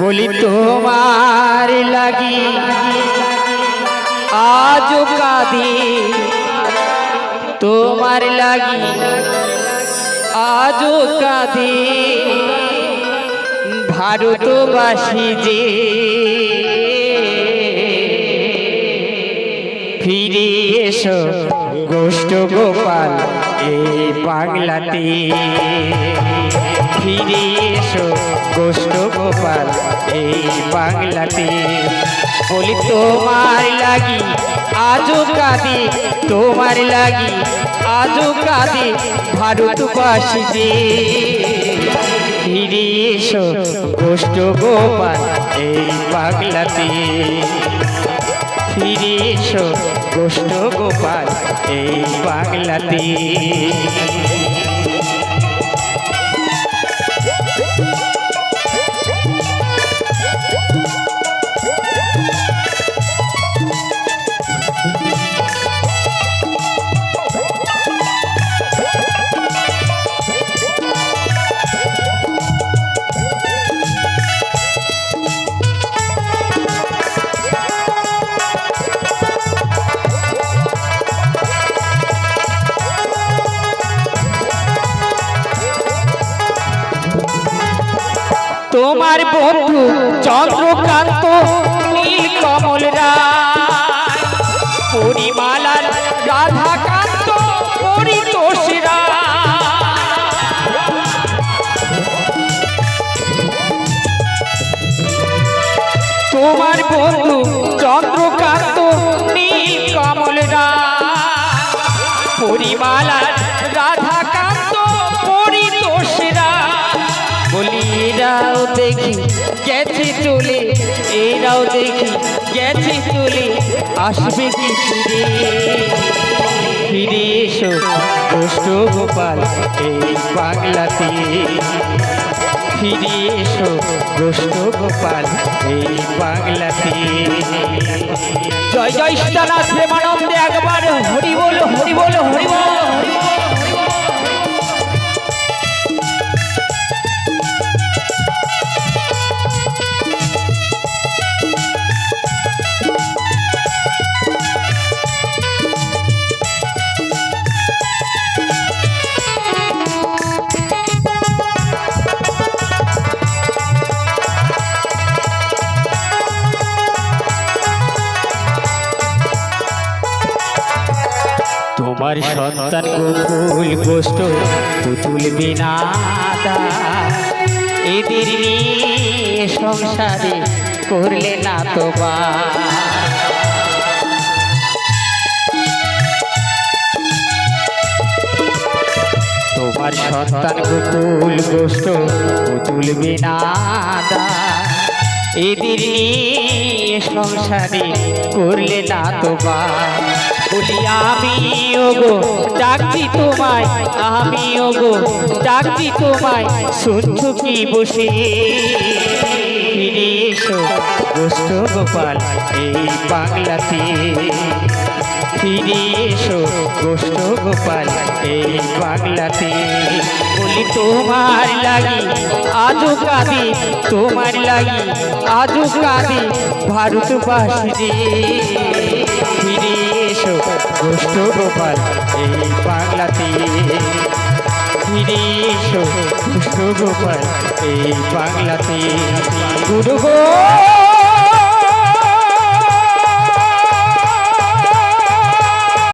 বলি তোমার লাগি আজ কাঁদি, তোমার লাগি আজ কাঁদি, ভারতবাসী যে ফিরে এসো গোষ্ঠ গোপাল এই বাংলাতে, ফিরে এসো গোষ্ঠ গোপাল এই বাংলাতে। বলি তোমার লাগি আজও কাঁদি, তোমার লাগি আজও কাঁদি, ভারতবাসী যে ফিরে এসো গোষ্ঠ গোপাল এই বাংলাতে, ফিরে এসো গোষ্ঠ গোপাল এই বাংলাতে। তোমার বন্ধু চন্দ্রকান্ত নীল কমল রায়, পরিমালার রাধাকান্ত পরিতোষ রায়, তোমার বন্ধু চন্দ্রকান্ত নীল কমল রায়, পরিমালার রাধাকান্ত পরিতোষ রায়। বলি এরাও দেখি গেছে চলে, এরাও দেখি গেছে চলে, আসবে কি ফিরে, ফিরে এসো গোষ্ঠ গোপাল এই বাংলাতে, ফিরে এসো গোষ্ঠ গোপাল এই বাংলাতে। জয় জয় সীতানাথ প্রেমানন্দে একবার হরি বল হরি বল হরি বল। তোমার সন্তান গোকুল গোষ্ঠ পুতুল বিনাদা, এদের নিয়ে সংসারে করলে না তোমার, তোমার সন্তান গোকুল গোষ্ঠ পুতুল বিনাদা, এদের নিয়ে সংসারে করলে না তোমার। বলি আমি ওগো ডাকছি তোমায়, আমি ওগো ডাকছি তোমায়, শুনছো কি বসে, ফিরে এসো গোষ্ঠ গোপাল এই বাংলাতে, ফিরে এসো গোষ্ঠ গোপাল এই বাংলাতে। বলি তোমার লাগি আজও কাঁদি, তোমার লাগি আজও কাঁদি, ভারতবাসী যে ফিরে এসো গোষ্ঠ গোপাল এই বাংলাতে, ফিরে এসো গোষ্ঠ গোপাল এই বাংলাতে। গুরু গো